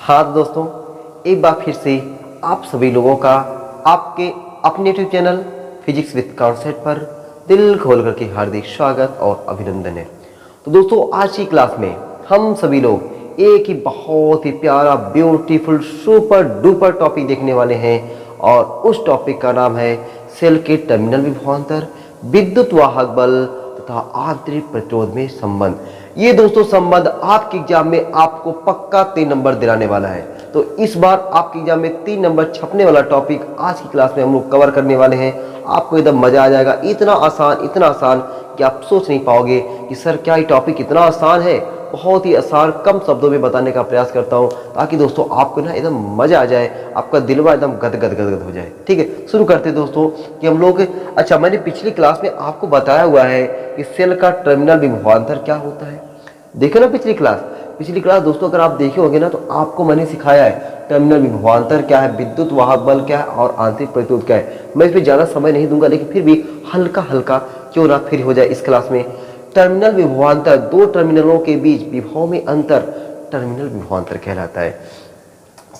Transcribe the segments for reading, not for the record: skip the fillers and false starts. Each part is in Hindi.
हाँ तो दोस्तों, एक बार फिर से आप सभी लोगों का आपके अपने YouTube channel physics with concept पर दिल खोल करके हार्दिक स्वागत और अभिनंदन है। तो दोस्तों, आज की क्लास में हम सभी लोग एक ही बहुत ही प्यारा ब्यूटीफुल सुपर डुपर टॉपिक देखने वाले हैं और उस टॉपिक का नाम है सेल के टर्मिनल विभवांतर, विद्युत वाहक बल तथा आंतरिक प्रतिरोध में संबंध। ये दोस्तों संबंध आपके एग्जाम में आपको पक्का 3 नंबर दिलाने वाला है। तो इस बार आपके एग्जाम में 3 नंबर छपने वाला टॉपिक आज की क्लास में हम लोग कवर करने वाले हैं। आपको एकदम मजा आ जाएगा। इतना आसान कि आप सोच नहीं पाओगे कि सर क्या ये टॉपिक इतना आसान है। बहुत ही आसान कम शब्दों में बताने का प्रयास करता हूं ताकि दोस्तों आपको ना एकदम मजा आ जाए, आपका दिलवा एकदम गदगद हो जाए। ठीक है, शुरू करते दोस्तों कि हम लोग मैंने पिछली क्लास में आपको बताया हुआ है कि सेल का टर्मिनल विभवांतर क्या होता है। देखो ना पिछली क्लास दोस्तों, अगर आप देखे होंगे ना तो आपको मैंने सिखाया है टर्मिनल विभवांतर क्या है, विद्युत वाहक बल क्या है और आंतरिक प्रतिरोध क्या है। मैं इस पर ज्यादा समय नहीं दूंगा, लेकिन फिर भी हल्का क्यों ना फिर हो जाए इस क्लास में। टर्मिनल विभवांतर, दो टर्मिनलों के बीच विभव में अंतर टर्मिनल विभवांतर कहलाता है।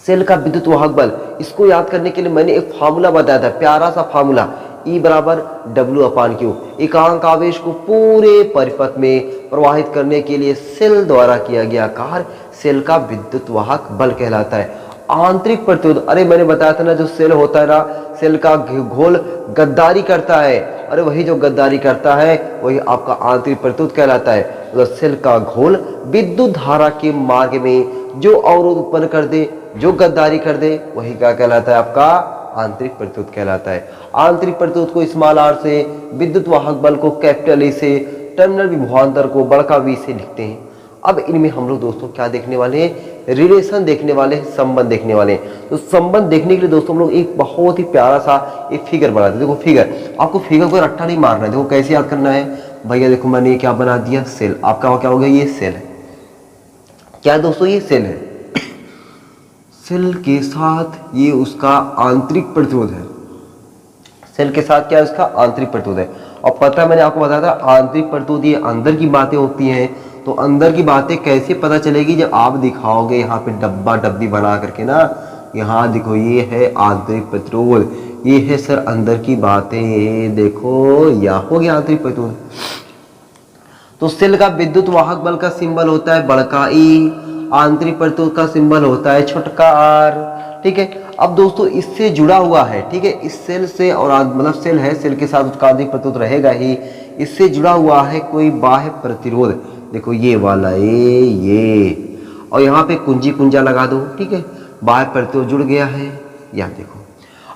सेल का विद्युत वाहक बल, इसको याद करने के लिए मैंने एक फार्मूला बताया था, प्यारा सा फार्मूला, E बराबर W/Q। एकांक आवेश को पूरे परिपथ में प्रवाहित करने के लिए सेल द्वारा किया गया कार्य सेल का विद्युत वाहक बल कहलाता है। आंतरिक प्रतिरोध, अरे मैंने बताया था ना, जो सेल होता है ना, सेल का घोल गद्दारी करता है। अरे वही जो गद्दारी करता है वही आपका आंतरिक प्रतिरोध कहलाता है। तो सेल का घोल विद्युत धारा के मार्ग में जो अवरोध उत्पन्न कर दे, जो गद्दारी कर दे, वही क्या कहलाता है, आपका आंतरिक प्रतिरोध कहलाता है। आंतरिक प्रतिरोध को स्मॉल r से, विद्युत वाहक बल को कैपिटल E से, टर्मिनल विभवांतर को बड़का V से लिखते हैं। अब इनमें हम लोग दोस्तों क्या देखने वाले हैं, रिलेशन देखने वाले हैं, संबंध देखने वाले हैं। तो संबंध देखने के लिए दोस्तों हम लोग एक बहुत ही प्यारा सा एक फिगर बनाते हैं। देखो फिगर, आपको फिगर को रट्टा नहीं मारना है। देखो कैसे याद करना है भैया, देखो मैंने क्या बना दिया, सेल। आपका क्या हो गया, ये सेल है। क्या दोस्तों, ये सेल है। सेल के साथ ये उसका आंतरिक प्रतिरोध है। सेल के साथ क्या है, उसका आंतरिक प्रतिरोध है। और पता है, मैंने आपको बताया था आंतरिक प्रतिरोध ये अंदर की बातें होती हैं। तो अंदर की बातें कैसे पता चलेगी, जब आप दिखाओगे यहाँ पे डब्बा डब्बी बना करके ना, यहाँ देखो ये है आंतरिक प्रतिरोध, ये है सर अंदर की बातें। देखो यहाँ हो गया आंतरिक प्रतिरोध। तो सेल का विद्युत वाहक बल का सिंबल होता है बड़का E, आंतरिक प्रतिरोध का सिंबल होता है छोटका r। ठीक है, अब दोस्तों इससे जुड़ा हुआ है, ठीक है, इस सेल से, और मतलब सेल है, सेल के साथ उसका आंतरिक प्रतिरोध रहेगा ही। इससे जुड़ा हुआ है कोई बाह्य प्रतिरोध, देखो ये वाला ये, और यहाँ पे कुंजी कुंजा लगा दो। ठीक है, बाह्य प्रतिरोध जुड़ गया है, यहाँ देखो।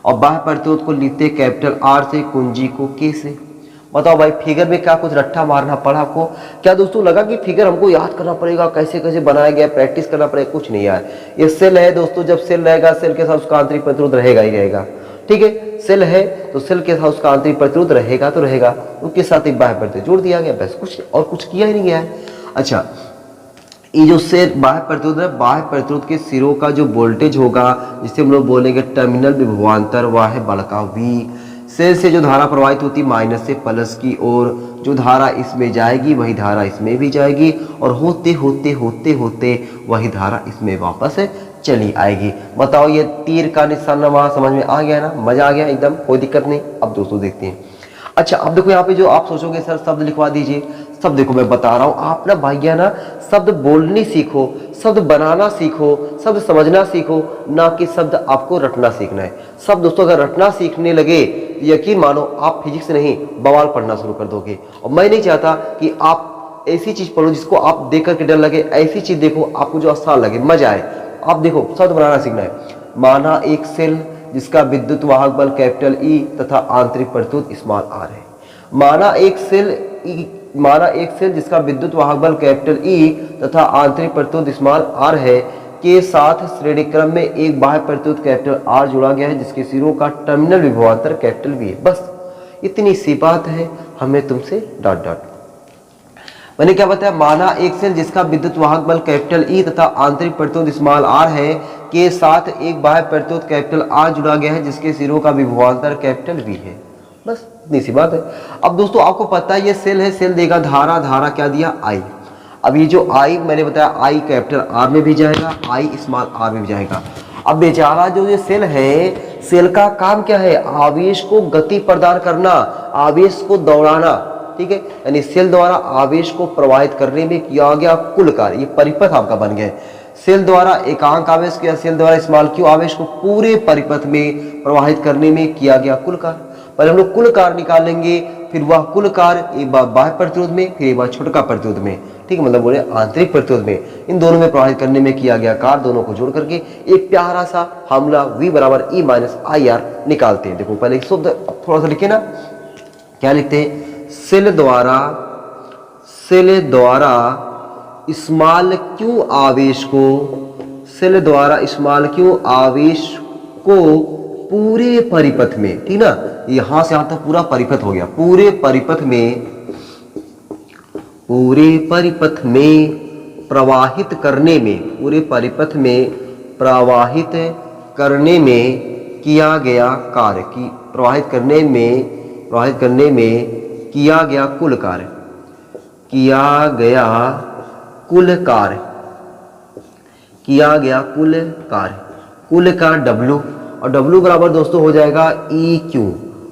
और बाह्य प्रतिरोध को लिखते कैपिटल R से, कुंजी को K से। बताओ भाई, फिगर में क्या कुछ रट्टा मारना पड़ा आपको? क्या दोस्तों लगा कि फिगर हमको याद करना पड़ेगा, कैसे कैसे बनाया गया, प्रैक्टिस करना पड़ेगा? कुछ नहीं यार, ये सेल है दोस्तों। जब सेल रहेगा, सेल के साथ उसका आंतरिक प्रतिरोध रहेगा ही रहेगा। ठीक है, सेल है तो सेल के साथ उसका आंतरिक प्रतिरोध रहेगा तो रहेगा, उसके साथ एक बाह्य प्रतिरोध जोड़ दिया गया, बस, कुछ और कुछ किया ही नहीं गया है। अच्छा, ये जो सेल बाह्य प्रतिरोध है, बाह्य प्रतिरोध के सिरों का जो वोल्टेज होगा, जिसे हम लोग बोलेंगे टर्मिनल विभवांतर, वह है बड़का V। सेल से जो धारा प्रवाहित होती माइनस से प्लस की ओर, जो धारा इसमें जाएगी वही धारा इसमें भी जाएगी, और होते होते होते होते वही धारा इसमें वापस चली आएगी। बताओ, ये तीर का निशान वहां समझ में आ गया ना, मजा आ गया एकदम, कोई दिक्कत नहीं। अब दोस्तों देखते हैं। अच्छा, अब देखो यहाँ पे जो आप सोचोगे सर शब्द लिखवा दीजिए, शब्द देखो मैं बता रहा हूँ, आप ना भैया ना शब्द बोलनी सीखो, शब्द बनाना सीखो, शब्द समझना सीखो, ना कि शब्द आपको रटना सीखना है। शब्द दोस्तों अगर रटना सीखने लगे, यकीन मानो आप फिजिक्स नहीं बवाल पढ़ना शुरू कर दोगे। और मैं नहीं चाहता कि आप ऐसी चीज पढ़ो जिसको आप देख करके डर लगे, ऐसी चीज देखो आपको जो आसान लगे, मजा आए। आप देखो शब्द बनाना सीखना है। माना एक सेल जिसका विद्युत वाहक बल कैपिटल E तथा आंतरिक प्रतिरोध स्मॉल r है। माना एक सेल जिसका विद्युत वाहक बल कैपिटल E तथा आंतरिक प्रतिरोध स्मॉल r है, के साथ श्रेणी क्रम में एक बाह्य प्रतिरोध कैपिटल R जुड़ा गया है, जिसके सिरों का टर्मिनल विभवांतर कैपिटल V है। बस इतनी सी बात है, हमें तुमसे डॉट डॉट। मैंने क्या बताया, माना एक सेल जिसका विद्युत वाहक बल कैपिटल E तथा आंतरिक प्रतिरोध स्मॉल r है, के साथ एक बाह्य प्रतिरोध कैपिटल R जुड़ा गया है, जिसके सिरों का विभवांतर कैपिटल V है। बस इतनी सी बात है। अब दोस्तों आपको पता है ये सेल है, सेल देगा धारा, धारा क्या दिया I। अब ये जो आई मैंने बताया, आई कैपिटल आर में भी जाएगा, आई स्मॉल आर में भी जाएगा। अब बेचारा जो ये सेल है, सेल का काम क्या है, आवेश को गति प्रदान करना, आवेश को दौड़ाना, ठीक है। यानी सेल द्वारा आवेश को प्रवाहित करने में किया गया कुल कार्य, ये परिपथ आपका बन गया। सेल द्वारा एकांक आवेश या सेल द्वारा स्मॉल क्यू आवेश को पूरे परिपथ में प्रवाहित करने में किया गया कुल कार्य। पहले हम लोग कुल कार्य निकालेंगे, फिर वह कुल कार्य एक बार बाह्य प्रतिरोध में, फिर एक बार छोटका प्रतिरोध में, ठीक है, मतलब बोले आंतरिक प्रतिरोध में, इन दोनों में प्रवाहित करने में किया गया कार्य, दोनों को जोड़ करके एक प्यारा सा फार्मूला V बराबर E माइनस IR निकालते हैं। देखो पहले शुद्ध थोड़ा सा लिखे ना, क्या लिखते हैं, सेल द्वारा स्मॉल क्यू आवेश को, सेल द्वारा स्मॉल क्यू आवेश को पूरे परिपथ में, ठीक ना, यहां से यहां तक पूरा परिपथ हो गया, पूरे परिपथ में प्रवाहित करने में, पूरे परिपथ में प्रवाहित करने में किया गया कार्य की, प्रवाहित करने में किया गया कुल कार्य, कुल का W, और W बराबर दोस्तों हो जाएगा EQ।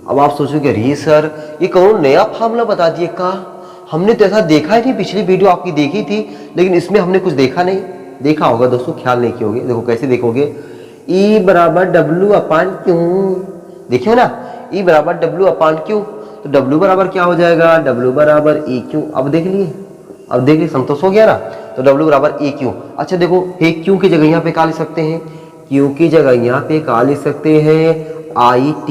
अब आप सोचोगे अरे सर ये कौन नया फार्मूला बता दिए का, हमने तो ऐसा देखा ही नहीं, पिछली वीडियो आपकी देखी थी लेकिन इसमें हमने कुछ देखा नहीं। देखा होगा दोस्तों, ख्याल नहीं किए होगे। देखो कैसे देखोगे, E बराबर W अपान Q, देखियो ना, E बराबर W अपान Q, तो W बराबर क्या हो जाएगा, W बराबर EQ। अब देख लिए संतोष हो गया ना, तो W बराबर EQ। अच्छा देखो Q की जगह यहाँ पे क्या लिख सकते हैं, Q की जगह यहाँ पे क्या लिख सकते हैं, IT।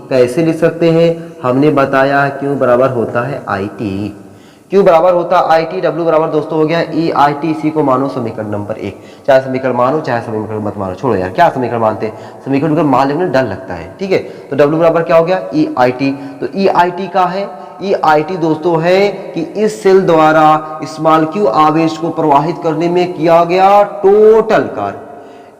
कैसे लिख सकते हैं, हमने बताया Q बराबर होता है IT, Q बराबर होता है IT। W बराबर दोस्तों हो गया EIT। इसी को मानो समीकरण नंबर 1, चाहे समीकरण मानो चाहे समीकरण मत मानो, छोड़ो यार क्या समीकरण मानते हैं, समीकरण मान लेने में डर लगता है, ठीक है। तो W बराबर क्या हो गया EIT। तो EIT का है, EIT दोस्तों है कि इस सेल द्वारा स्मॉल क्यू आवेश को प्रवाहित करने में किया गया टोटल कार्य,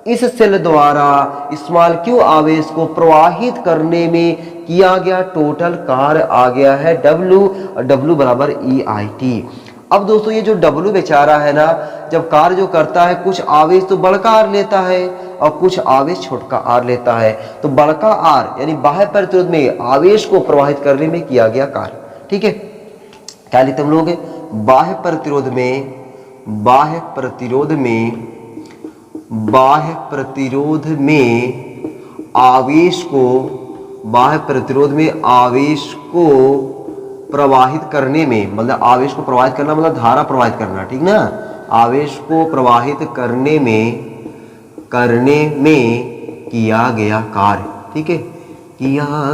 इस सेल द्वारा स्मॉल क्यू आवेश को प्रवाहित करने में किया गया टोटल कार्य आ गया है W, और W बराबर EIT। अब दोस्तों ये जो W बेचारा है ना, जब कार्य जो करता है कुछ आवेश तो बड़का आर लेता है और कुछ आवेश छोटका आर लेता है, तो बड़का आर यानी बाह्य प्रतिरोध में आवेश को प्रवाहित करने में किया गया कार्य, ठीक है। क्या लिखते हम लोग, बाह्य प्रतिरोध में आवेश को प्रवाहित करने में, मतलब आवेश को प्रवाहित करना मतलब धारा प्रवाहित करना, ठीक ना, आवेश को प्रवाहित करने में किया गया कार्य, ठीक है, किया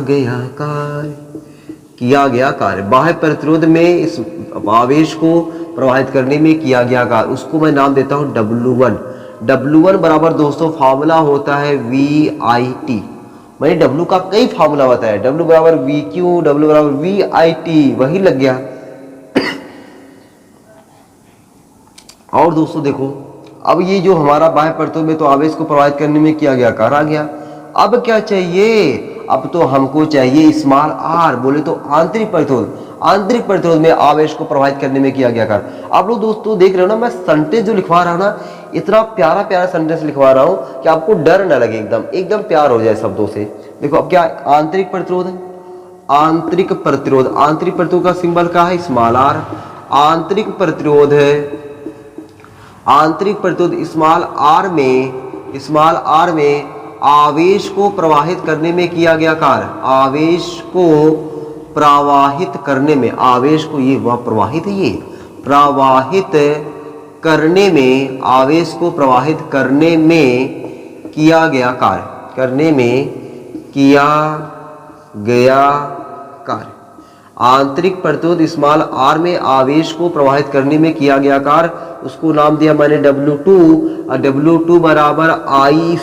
गया कार्य बाह्य प्रतिरोध में इस आवेश को प्रवाहित करने में किया गया कार्य, उसको मैं नाम देता हूं W1। W1 बराबर दोस्तों फार्मूला होता है VIT। मैंने W का कई फार्मूला बताया, W बराबर VQ, W बराबर VIT, वही लग गया। और दोस्तों देखो, अब ये जो हमारा बाह्य प्रतिरोध में तो आवेश को प्रवाहित करने में किया गया कार्य आ गया। अब क्या चाहिए, अब तो हमको चाहिए स्मॉल r, बोले तो आंतरिक प्रतिरोध में आवेश को प्रवाहित करने में किया गया कार्य। आप लोग दोस्तों देख रहे हो ना, मैं सेंटेंस जो लिखवा रहा हूं ना, इतना प्यारा प्यारा सेंटेंस लिखवा रहा हूं कि आपको डर ना लगे, एकदम प्यार हो जाए शब्दों से। देखो अब क्या आंतरिक प्रतिरोध का सिंबल क्या है, स्मॉल r। आंतरिक प्रतिरोध स्मॉल r में आवेश को प्रवाहित करने में किया गया कार्य, आवेश को प्रवाहित करने में, आवेश को ये वह प्रवाहित है, ये प्रवाहित करने में, आवेश को प्रवाहित करने में किया गया कार्य, आंतरिक प्रतिरोध स्मॉल r में आवेश को प्रवाहित करने में किया गया कार्य, उसको नाम दिया मैंने W2। और W2 बराबर I²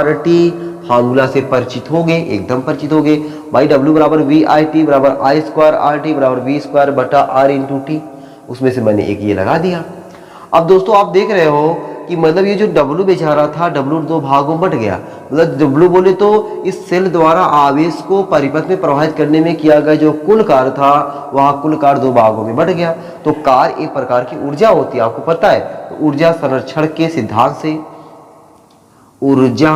RT, फार्मूला से परिचित हो गए, एकदम परिचित हो गए भाई। W बराबर VIT बराबर I² RT बराबर V² बटा R इंटू T, उसमें से मैंने एक ये लगा दिया। अब दोस्तों आप देख रहे हो कि मतलब ये जो W बेचारा था, W दो भागों में बट गया। मतलब W बोले तो इस सेल द्वारा आवेश को परिपथ में प्रवाहित करने में किया गया जो कुल कार्य था वह कुल कार्य दो भागों में बट गया। तो कार्य एक प्रकार की ऊर्जा होती है, आपको पता है। तो ऊर्जा संरक्षण के सिद्धांत से, ऊर्जा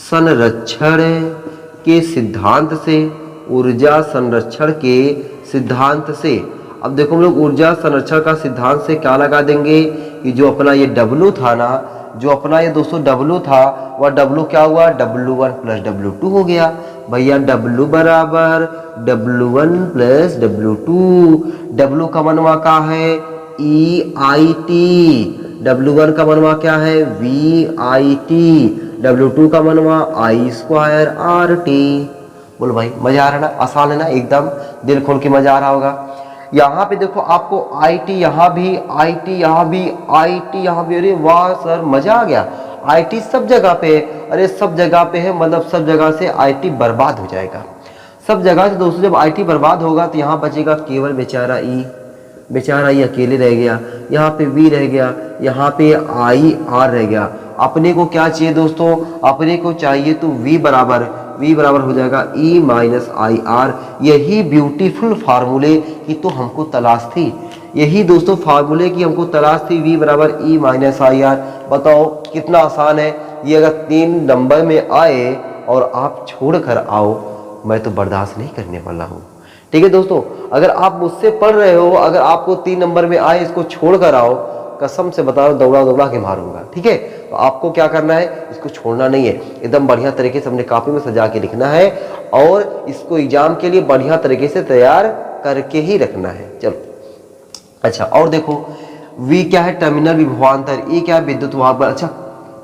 संरक्षण के सिद्धांत से, ऊर्जा संरक्षण के सिद्धांत से, अब देखो हम लोग ऊर्जा संरक्षण का सिद्धांत से क्या लगा देंगे कि जो अपना ये W था ना, जो अपना ये दोस्तों W था वह W क्या हुआ, W1 प्लस W2 हो गया। भैया W बराबर W1 प्लस W2। W का मनवा क्या है, EIT। W1 का मनवा क्या है, VIT। W2 का मनवा I स्क्वायर RT। बोलो भाई मजा आ रहा है ना, आसान है ना, एकदम दिल खोल के मजा आ रहा होगा। यहाँ पे देखो आपको IT यहाँ भी, IT यहाँ भी, IT यहाँ भी। अरे वाह सर मजा आ गया, IT सब जगह पे है। अरे सब जगह पे है मतलब सब जगह से IT बर्बाद हो जाएगा। सब जगह से दोस्तों जब IT बर्बाद होगा तो यहाँ बचेगा केवल बेचारा E। बेचारा ये अकेले रह गया, यहाँ पे V रह गया, यहाँ पे IR रह गया। अपने को क्या चाहिए दोस्तों, अपने को चाहिए तो V बराबर हो जाएगा E माइनस IR। यही ब्यूटीफुल फार्मूले की तो हमको तलाश थी, यही दोस्तों फार्मूले की हमको तलाश थी। V बराबर E माइनस IR। बताओ कितना आसान है ये। अगर 3 नंबर में आए और आप छोड़ कर आओ, मैं तो बर्दाश्त नहीं करने वाला हूँ। ठीक है दोस्तों, अगर आप मुझसे पढ़ रहे हो, अगर आपको 3 नंबर में आए इसको छोड़ कर आओ, कसम से बता रहा हूं दौड़ा के मारूंगा। ठीक है, तो आपको क्या करना है, इसको छोड़ना नहीं है, एकदम बढ़िया तरीके से अपने कॉपी में सजा के लिखना है और इसको एग्जाम के लिए बढ़िया तरीके से तैयार करके ही रखना है। चलो अच्छा, और देखो V क्या है, टर्मिनल विभवांतर। E क्या है, विद्युत वाहक बल। अच्छा,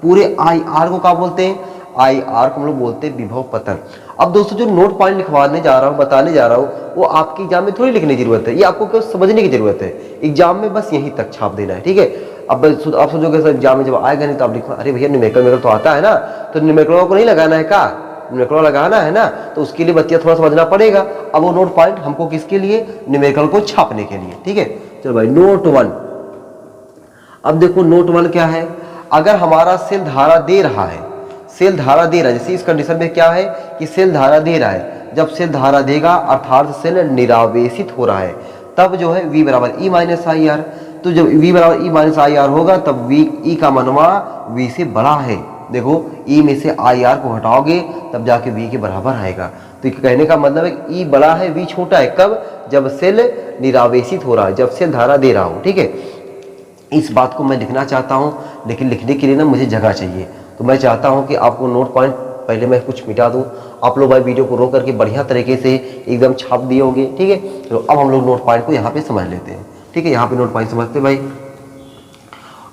पूरे IR को क्या बोलते हैं, IR को हम लोग बोलते हैं विभव पतन। अब दोस्तों जो नोट पॉइंट लिखवाने जा रहा हूँ, बताने जा रहा हूँ, वो आपके एग्जाम में थोड़ी लिखने की जरूरत है, ये आपको केवल समझने की जरूरत है। एग्जाम में बस यहीं तक छाप देना है। ठीक है, अब आप सोचोगे सर एग्जाम में जब आएगा नहीं तो आप लिखना, अरे भैया न्यूमेरिकल तो आता है ना, तो न्यूमेरिकल को नहीं लगाना है का, न्यूमेरिकल लगाना है ना, तो उसके लिए बच्चा थोड़ा समझना पड़ेगा। अब वो नोट पॉइंट हमको किसके लिए, न्यूमेरिकल को छापने के लिए। ठीक है, चलो भाई नोट 1। अब देखो नोट 1 क्या है, अगर हमारा सेल धारा दे रहा है, सेल धारा दे रहा है, जैसे इस कंडीशन में क्या है कि सेल धारा दे रहा है, जब सेल धारा देगा अर्थात सेल निरावेशित हो रहा है, तब जो है V बराबर E माइनस IR। तो जब V बराबर E माइनस IR होगा तब E का मनवा V से बड़ा है। देखो E में से IR को हटाओगे तब जाके V के बराबर आएगा। तो कहने का मतलब है E बड़ा है V छोटा है, कब, जब सेल निरावेशित हो रहा है, जब सेल धारा दे रहा हो। ठीक है, इस बात को मैं लिखना चाहता हूँ, लेकिन लिखने के लिए ना मुझे जगह चाहिए। तो मैं चाहता हूं कि आपको नोट पॉइंट पहले मैं कुछ मिटा दूं, आप लोग भाई वीडियो को रोक करके बढ़िया तरीके से एकदम छाप दिए होंगे। ठीक है, तो अब हम लोग नोट पॉइंट को यहाँ पे समझ लेते हैं। ठीक है, यहाँ पे नोट पॉइंट समझते हैं भाई,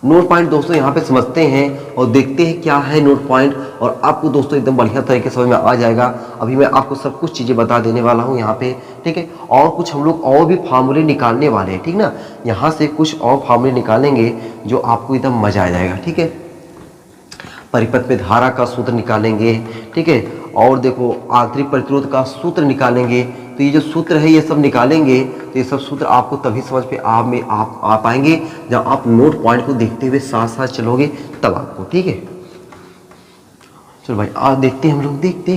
नोट पॉइंट दोस्तों यहाँ पे समझते हैं और देखते हैं क्या है नोट पॉइंट, और आपको दोस्तों एकदम बढ़िया तरीके से समझ में आ जाएगा। अभी मैं आपको सब कुछ चीज़ें बता देने वाला हूँ यहाँ पे। ठीक है, और कुछ हम लोग और भी फार्मूले निकालने वाले हैं। ठीक ना, यहाँ से कुछ और फार्मूले निकालेंगे जो आपको एकदम मजा आ जाएगा। ठीक है, परिपथ में धारा का सूत्र निकालेंगे। ठीक है, और देखो आंतरिक प्रतिरोध का सूत्र निकालेंगे। तो ये जो सूत्र है ये सब निकालेंगे, तो ये सब सूत्र आपको तभी समझ पे आप आ पाएंगे जब आप नोट पॉइंट को देखते हुए साथ साथ चलोगे तब आपको। ठीक है, चलो भाई आज देखते हैं, हम लोग देखते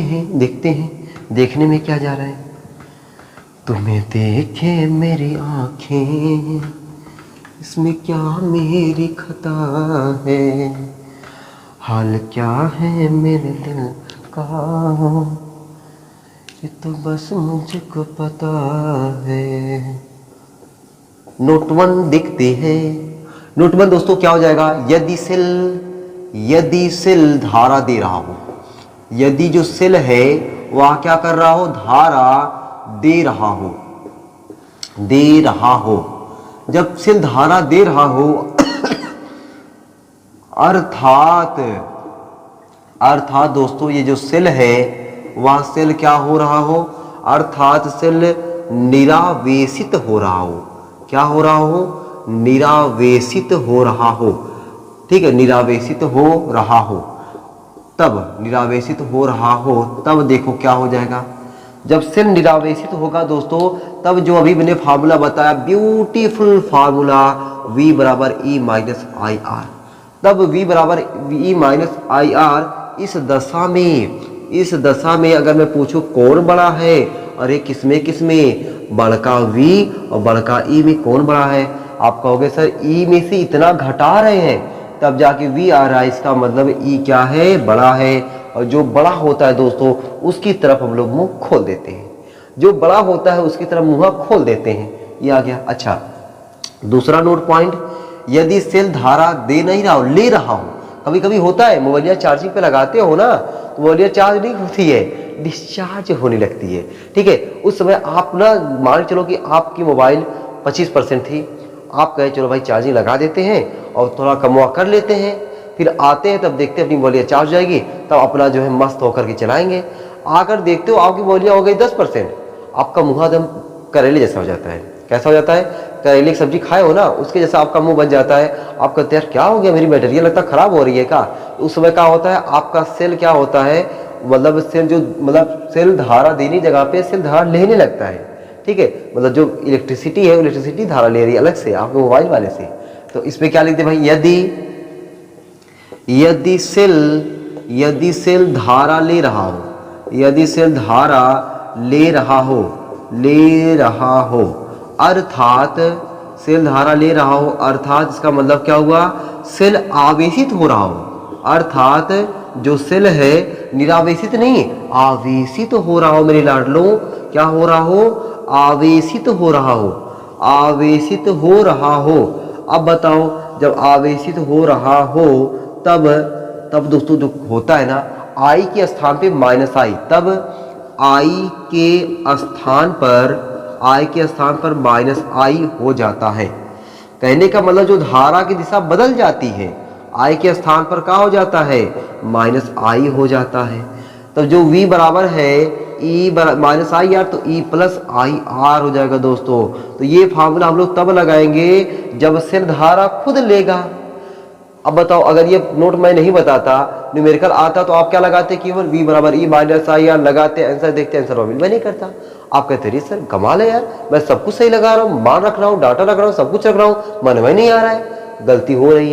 हैं देखने में क्या जा रहा है। तुम्हें देखे मेरी आंखें, इसमें क्या मेरी खता है, हाल क्या है मेरे दिल का, ये तो बस मुझको पता है। नोट 1 देखते हैं। नोट 1 दोस्तों क्या हो जाएगा, यदि सेल धारा दे रहा हो, यदि जो सेल है वह क्या कर रहा हो, धारा दे रहा हो, जब सेल धारा दे रहा हो अर्थात दोस्तों ये जो सेल है वह सेल क्या हो रहा हो, अर्थात सेल निरावेशित हो रहा हो। क्या हो रहा हो, निरावेशित हो रहा हो। ठीक है, निरावेशित हो रहा हो, तब निरावेशित हो रहा हो तब देखो क्या हो जाएगा, जब सेल निरावेशित होगा दोस्तों तब जो अभी मैंने फार्मूला बताया, ब्यूटीफुल फार्मूला, V बराबर E माइनस IR। तब v बराबर e माइनस आई आर। इस दशा में अगर मैं पूछूं कौन बड़ा है, अरे किसमें बड़का v और बड़का e में कौन बड़ा है? आप कहोगे सर e में से इतना घटा रहे हैं तब जाके v आ रहा है, इसका मतलब e क्या है? बड़ा है। और जो बड़ा होता है दोस्तों उसकी तरफ हम लोग मुंह खोल देते हैं, जो बड़ा होता है उसकी तरफ मुंह खोल देते हैं। ये आ गया। अच्छा, दूसरा नोट पॉइंट, यदि सेल धारा दे नहीं रहा हो, ले रहा हो, कभी कभी होता है मोबाइल चार्जिंग पे लगाते हो ना तो मोबाइल चार्ज नहीं होती है, डिस्चार्ज होने लगती है। ठीक है, उस समय आप ना मान के चलो कि आपकी मोबाइल 25% थी, आप कहे चलो भाई चार्जिंग लगा देते हैं और थोड़ा कमवा कर लेते हैं, फिर आते हैं तब देखते हैं अपनी मोबाइल चार्ज हो जाएगी, तब अपना जो है मस्त होकर के चलाएंगे। आकर देखते हो आपकी मोबाइल हो गई 10%, आपका मुँह एकदम करेले जैसा हो जाता है। कैसा हो जाता है? करेले की सब्जी खाए हो ना, उसके जैसा आपका मुंह बन जाता है। आप कहते हैं यार क्या हो गया, मेरी बैटरी लगता खराब हो रही है क्या? उस समय क्या होता है, आपका सेल क्या होता है, मतलब सेल धारा देने जगह पे सेल धारा लेने लगता है। ठीक है, मतलब जो इलेक्ट्रिसिटी है, इलेक्ट्रिसिटी धारा ले रही है अलग से आपके मोबाइल वाले से। तो इसमें क्या लिखते भाई, यदि सेल धारा ले रहा हो, यदि सेल धारा ले रहा हो अर्थात सेल धारा ले रहा हो, अर्थात इसका मतलब क्या हुआ, सेल आवेशित हो रहा हो, अर्थात जो सेल है निरावेशित नहीं आवेशित हो रहा हो। मेरे लाडलों क्या हो रहा हो? आवेशित हो रहा हो, आवेशित हो रहा हो। अब बताओ, जब आवेशित हो रहा हो तब दोस्तों जो होता है ना, आई के स्थान पे माइनस आई, तब आई के स्थान पर माइनस आई हो जाता है। कहने का मतलब जो धारा की दिशा बदल जाती है, आई के स्थान पर क्या हो जाता है? माइनस आई हो जाता है। तब जो v बराबर है ई माइनस आई आर, तो ई प्लस आई आर हो जाएगा दोस्तों। तो ये फार्मूला हम लोग तब लगाएंगे जब सेल धारा खुद लेगा। अब बताओ, अगर ये नोट मैं नहीं बताता, न्यूमेरिकल आता, तो आप क्या लगाते? केवल v बराबर ई माइनस आई आर लगाते, आंसर देखते, आंसर मैं नहीं करता। आप कहते रही सर कमाल है यार, मैं सब कुछ सही लगा रहा हूँ, मान रख रहा हूँ, डाटा रख रहा हूँ, सब कुछ रख रहा हूँ, मन में नहीं आ रहा है। गलती हो रही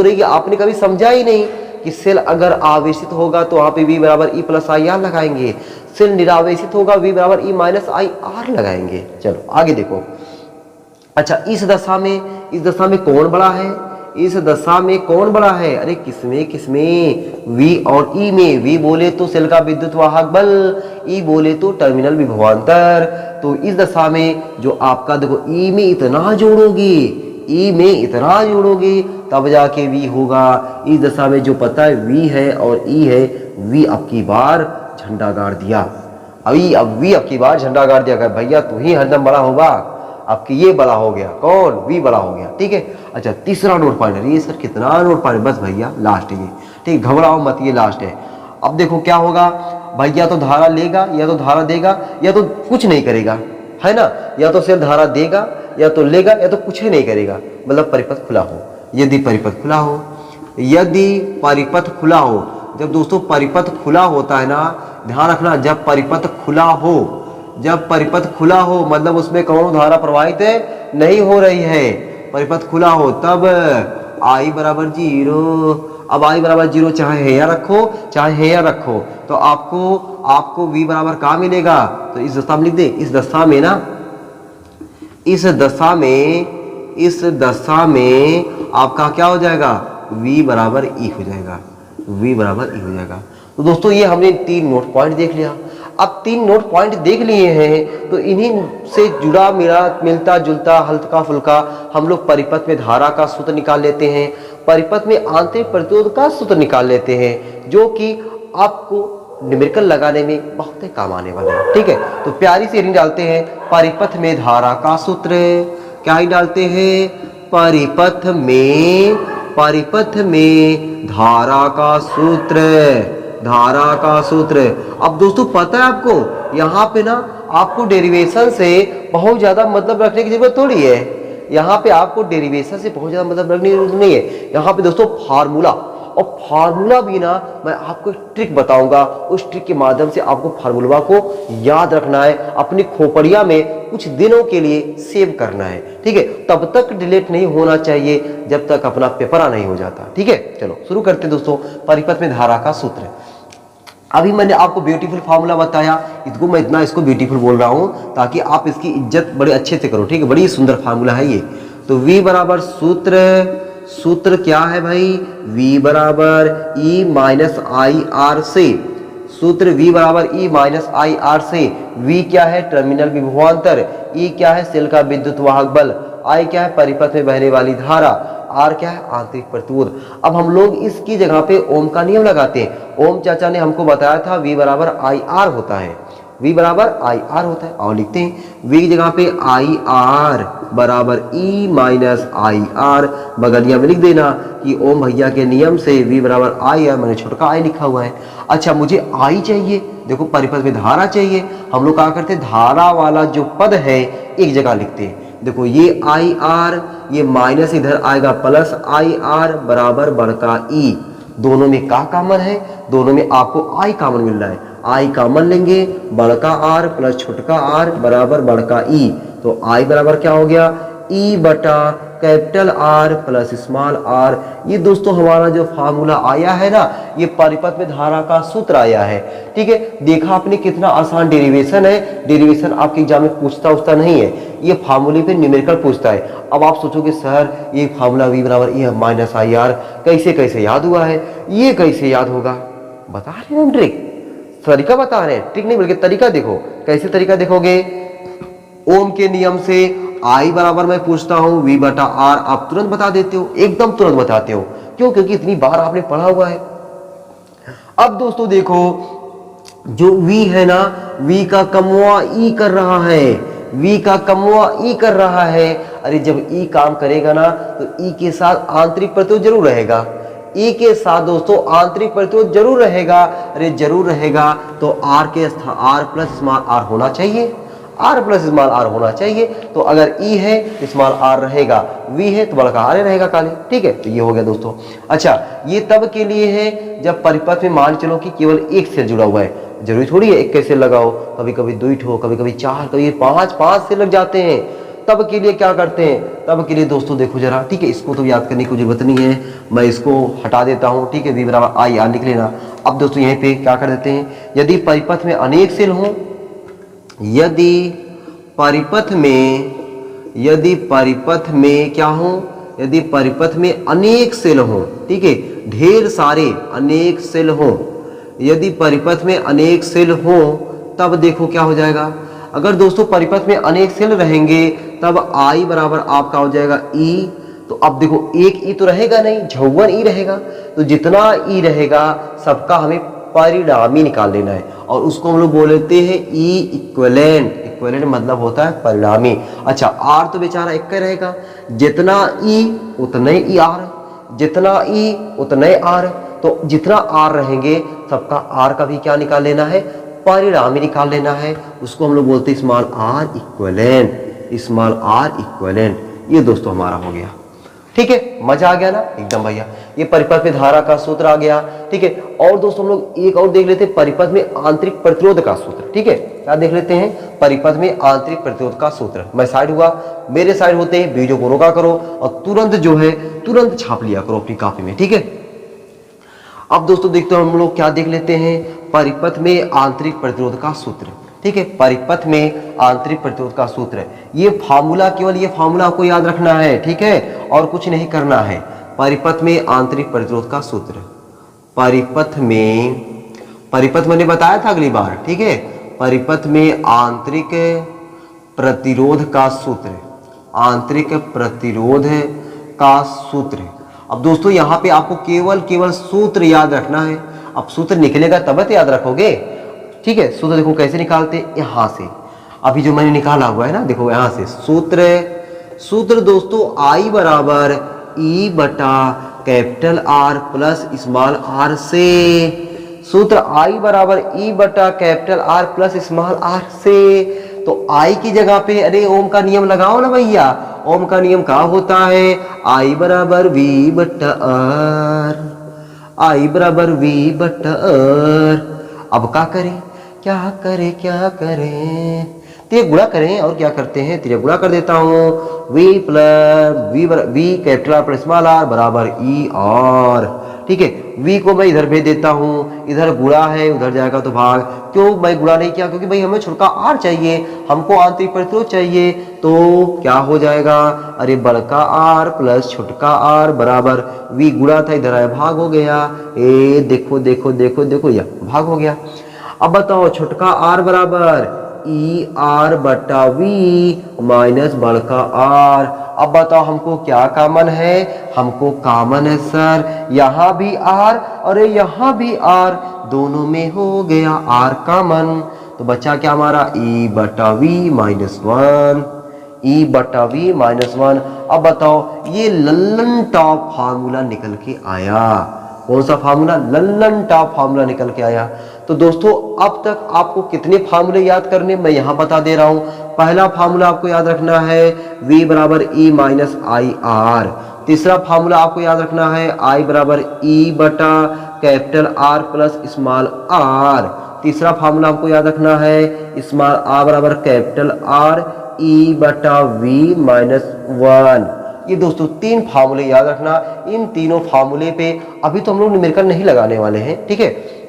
है कि आपने कभी समझा ही नहीं कि सेल अगर आवेशित होगा तो वहां पे v बराबर ई प्लस आई आर लगाएंगे, सेल निरावेशित होगा v बराबर ई माइनस आई आर लगाएंगे। चलो आगे देखो। अच्छा, इस दशा में कौन बड़ा है? इस दशा में कौन बड़ा है? अरे किसमें v और e में। v बोले तो सेल का विद्युत वाहक बल, e बोले तो टर्मिनल विभवांतर। तो इस दशा में जो आपका देखो e में इतना जोड़ोगे तब जाके v होगा। इस दशा में जो पता है v है और e है, v अब की बार झंडा गाड़ दिया, अब v अब की बार झंडा गाड़ दिया, भैया तू ही हरदम बड़ा होगा, आपकी ये बड़ा हो गया, कौन? v बड़ा हो गया। ठीक है। अच्छा, तीसरा नोट पॉइंट है, ये सर कितना नोट पॉइंट, बस भैया लास्ट है ये। ठीक, घबराओ मत, ये लास्ट है। अब देखो क्या होगा, भैया तो धारा लेगा, या तो धारा देगा, या तो कुछ नहीं करेगा, है ना, या तो सेल धारा देगा, या तो लेगा, या तो कुछ ही नहीं करेगा, मतलब परिपथ खुला हो। यदि परिपथ खुला हो, जब दोस्तों परिपथ खुला होता है ना, ध्यान रखना, जब परिपथ खुला हो मतलब उसमें कौन धारा प्रवाहित नहीं हो रही है, परिपथ खुला हो, तब I बराबर 0। अब I बराबर 0 चाहे है या रखो, तो आपको v बराबर कहाँ मिलेगा? तो इस दशा में लिख दे, इस दशा में आपका क्या हो जाएगा? v बराबर e हो जाएगा। तो दोस्तों ये हमने 3 नोट पॉइंट देख लिया। अब 3 नोट पॉइंट देख लिए हैं, तो इन्हीं से जुड़ा मिलता जुलता हल्का फुल्का हम लोग परिपथ में धारा का सूत्र निकाल लेते हैं, परिपथ में आंतरिक प्रतिरोध का सूत्र निकाल लेते हैं, जो कि आपको न्यूमेरिकल लगाने में बहुत ही काम आने वाला है। ठीक है, तो प्यारी सी रीडिंग डालते हैं, परिपथ में धारा का सूत्र। क्या ही डालते हैं? परिपथ में धारा का सूत्र। अब दोस्तों पता है आपको, यहाँ पे ना आपको डेरिवेशन से बहुत ज्यादा मतलब रखने की जरूरत थोड़ी है। यहाँ पे आपको डेरिवेशन से बहुत ज्यादा मतलब रखने की जरूरत नहीं है। यहाँ पे दोस्तों फार्मूला और फार्मूला भी ना मैं आपको एक ट्रिक बताऊंगा, उस ट्रिक के माध्यम से आपको फार्मूला को याद रखना है, अपनी खोपड़िया में कुछ दिनों के लिए सेव करना है, ठीक है। तब तक डिलीट नहीं होना चाहिए जब तक अपना पेपरा नहीं हो जाता, ठीक है। चलो शुरू करते हैं दोस्तों, परिपथ में धारा का सूत्र। अभी मैंने आपको ब्यूटीफुल फार्मूला बताया, इसको मैं इतना इसको ब्यूटीफुल बोल रहा हूं ताकि आप इसकी इज्जत बड़े अच्छे से करो, ठीक है। बड़ी सुंदर फार्मूला है ये। तो V बराबर सूत्र क्या है भाई, V बराबर E माइनस आई आर से, सूत्र V बराबर E माइनस आई आर से। V क्या है, टर्मिनल विभवांतर, E क्या है, सेल का विद्युत वाहक बल, I क्या है, परिपथ में बहने वाली धारा, R क्या है, आंतरिक प्रतिरोध। अब हम लोग इसकी जगह पे ओम का नियम लगाते हैं। ओम चाचा ने हमको बताया था V बराबर आई आर होता है, V बराबर आई आर होता है। और लिखते हैं V की जगह पे आई आर बराबर E माइनस आई आर, बगलिया में लिख देना कि ओम भैया के नियम से V बराबर आई आर, मैंने छोटा आई लिखा हुआ है। अच्छा मुझे आई चाहिए, देखो परिपथ में धारा चाहिए, हम लोग क्या करते हैं, धारा वाला जो पद है एक जगह लिखते हैं। देखो ये आई आर, ये माइनस इधर आएगा प्लस आई आर बराबर बड़का ई, दोनों में क्या कॉमन है, दोनों में आपको आई कॉमन मिल रहा है, आई कॉमन लेंगे, बड़का आर प्लस छोटका आर बराबर बड़का ई। तो आई बराबर क्या हो गया, ई बटा capital R plus small R. ये दोस्तों हमारा जो फार्मूला आया है ना, ये परिपथ में धारा का सूत्र आया है, ठीक है। देखा आपने कितना आसान डेरिवेशन है, डेरिवेशन आपके एग्जाम में पूछता नहीं है, ये फार्मूले पे न्यूमेरिकल पूछता है। अब आप सोचोगे सर ये फार्मूला V बराबर E माइनस आई आर कैसे याद हुआ है, ये कैसे याद होगा, बता रहे हैं हम ट्रिक, तरीका बता रहे हैं, ट्रिक नहीं बल्कि तरीका। देखो कैसे तरीका देखोगे, ओम के नियम से I बराबर मैं पूछता हूं V बटा R, आप तुरंत बता देते हो, एकदम तुरंत बताते हो, क्यों, क्योंकि इतनी बार आपने पढ़ा हुआ है। अब दोस्तों देखो जो V है ना, V का कमवा E कर रहा है, V का कमवा E कर रहा है। अरे जब E काम करेगा ना तो E के साथ आंतरिक प्रतिरोध जरूर रहेगा, E के साथ दोस्तों आंतरिक प्रतिरोध जरूर रहेगा। अरे जरूर रहेगा तो R के R प्लस स्मॉल R होना चाहिए, R प्लस स्मॉल R होना चाहिए। तो अगर E है स्मॉल R रहेगा, V है तो बड़का R रहेगा काले, ठीक है। तो ये हो गया दोस्तों। अच्छा ये तब के लिए है जब परिपथ में मान चलो कि केवल एक सेल जुड़ा हुआ है, जरूरी थोड़ी है एक कैसे लगाओ, कभी कभी 2 ठो, कभी कभी 4, कभी 5 से लग जाते हैं। तब के लिए क्या करते हैं, तब के लिए दोस्तों देखो जरा, ठीक है, इसको तो याद करने की जरूरत नहीं है, मैं इसको हटा देता हूँ, ठीक है। V बराबर आई आर लिख लेना। अब दोस्तों यहीं पे क्या कर देते हैं, यदि परिपथ में अनेक सेल हों, यदि परिपथ में क्या हो, यदि परिपथ में अनेक सेल हो, ठीक है, ढेर सारे अनेक सेल हो, यदि परिपथ में अनेक सेल हो तब देखो क्या हो जाएगा। अगर दोस्तों परिपथ में अनेक सेल रहेंगे तब I बराबर आपका हो जाएगा E। तो अब देखो एक E तो रहेगा नहीं, झौवन E रहेगा, तो जितना E रहेगा सबका हमें परिणामी निकाल लेना है, और उसको हम लोग बोलते हैं E इक्विवेलेंट। इक्विवेलेंट मतलब होता है परिणामी। अच्छा R तो बेचारा एक का रहेगा, जितना E उतना ही R, जितना E उतना ही R, तो जितना R रहेंगे सबका R का भी क्या निकाल लेना है, परिणामी निकाल लेना है, उसको हम लोग बोलते हैं small R equivalent, small R equivalent. ये दोस्तों हमारा हो गया, ठीक है, मजा आ गया ना एकदम भैया। ये परिपथ में धारा का सूत्र आ गया, ठीक है। और दोस्तों हम लोग एक और देख लेते हैं परिपथ में आंतरिक प्रतिरोध का सूत्र, ठीक है। क्या देख लेते हैं, परिपथ में आंतरिक प्रतिरोध का सूत्र। मैं साइड हुआ, मेरे साइड होते हैं, वीडियो को रोका करो और तुरंत जो है तुरंत छाप लिया करो अपनी कॉपी में, ठीक है। अब दोस्तों देखते हैं हम लोग क्या देख लेते हैं, परिपथ में आंतरिक प्रतिरोध का सूत्र, ठीक है। परिपथ में आंतरिक प्रतिरोध का सूत्र, ये फार्मूला, केवल ये फार्मूला आपको याद रखना है, ठीक है, और कुछ नहीं करना है। परिपथ में आंतरिक प्रतिरोध का सूत्र, परिपथ मैंने बताया था अगली बार, ठीक है। परिपथ में आंतरिक प्रतिरोध का सूत्र, आंतरिक प्रतिरोध का सूत्र। अब दोस्तों यहाँ पे आपको केवल सूत्र याद रखना है। अब सूत्र निकलेगा तब तो याद रखोगे, ठीक है। सूत्र देखो कैसे निकालते, यहाँ से, अभी जो मैंने निकाला हुआ है ना, देखो यहाँ से सूत्र दोस्तों I बराबर E बटा capital R plus small R से, सूत्र I बराबर E बटा capital R plus small R से। तो I की जगह पे अरे ओम का नियम लगाओ ना भैया, ओम का नियम क्या होता है, I बराबर V बटा R। आई बराबर वी बटा आर। अब क्या करें, तो ये गुणा करें और क्या करते हैं, तो ये गुणा कर देता हूँ। v प्लस V capital R plus small R बराबर ई आर। ठीक है, v को मैं इधर भेज देता हूँ, इधर गुणा है उधर जाएगा तो भाग। क्यों मैं गुणा नहीं किया, क्योंकि भाई हमें छोटका r चाहिए, हमको आंतरिक प्रतिरोध चाहिए। तो क्या हो जाएगा, अरे बड़का r प्लस छोटका r बराबर v गुणा था इधर आया भाग हो गया। ए देखो यह भाग हो गया। अब बताओ छोटका r बराबर ई आर बटा वी माइनस बड़का आर। अब बताओ हमको क्या कॉमन है, हमको कॉमन है सर यहाँ भी आर और यहाँ भी आर, दोनों में हो गया आर कॉमन। तो बचा क्या हमारा ई बटा वी माइनस वन, ई बटा वी माइनस वन। अब बताओ ये लल्लन टॉप फार्मूला निकल के आया। कौन सा फार्मूला, लल्लन टॉप फार्मूला निकल के आया। तो दोस्तों अब तक आपको कितने फार्मूले याद करने मैं यहाँ बता दे रहा हूँ। पहला फार्मूला आपको याद रखना है v बराबर e माइनस आई आर। तीसरा फार्मूला आपको याद रखना है i बराबर e बटा capital R plus small r। तीसरा फार्मूला आपको याद रखना है स्मॉल r बराबर कैपिटल R e बटा v माइनस वन। ये दोस्तों तीन फार्मूले याद रखना। इन तीनों फार्मूले पे अभी तो हम लोग न्यूमेरिकल नहीं लगाने वाले हैं, ठीक है।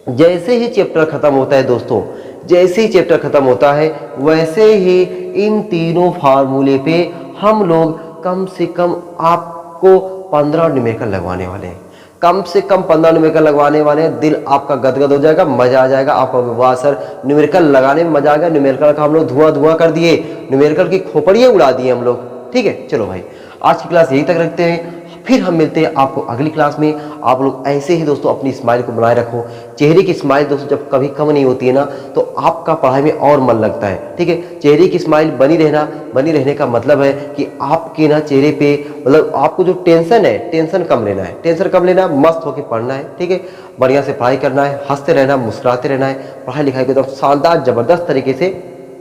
जैसे ही चैप्टर खत्म होता है दोस्तों, जैसे ही चैप्टर खत्म होता है वैसे ही इन तीनों फार्मूले पे हम लोग कम से कम आपको 15 न्यूमेरिकल लगवाने वाले हैं। कम से कम 15 न्यूमेरिकल लगवाने वाले हैं। दिल आपका गदगद हो जाएगा, मजा आ जाएगा आपका। वाह सर न्यूमेरिकल लगाने में मजा आ गया, न्यूमेरिकल का हम लोग धुआं कर दिए, न्यूमेरिकल की खोपड़ियाँ उड़ा दिए हम लोग। ठीक है, चलो भाई आज की क्लास यही तक रखते हैं, फिर हम मिलते हैं आपको अगली क्लास में। आप लोग ऐसे ही दोस्तों अपनी स्माइल को बनाए रखो। चेहरे की स्माइल दोस्तों जब कभी कम नहीं होती है ना तो आपका पढ़ाई में और मन लगता है। ठीक है, चेहरे की स्माइल बनी रहने का मतलब है कि आपके ना चेहरे पे मतलब आपको जो टेंशन है, टेंशन कम लेना है, टेंशन कम लेना है, मस्त होकर पढ़ना है। ठीक है, बढ़िया से पढ़ाई करना है, हंसते रहना, मुस्कुराते रहना है, पढ़ाई लिखाई को एकदम शानदार जबरदस्त तरीके से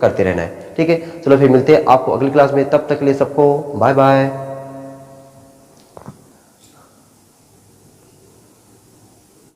करते रहना है। ठीक है, चलो फिर मिलते हैं आपको अगली क्लास में। तब तक के लिए सबको बाय बाय।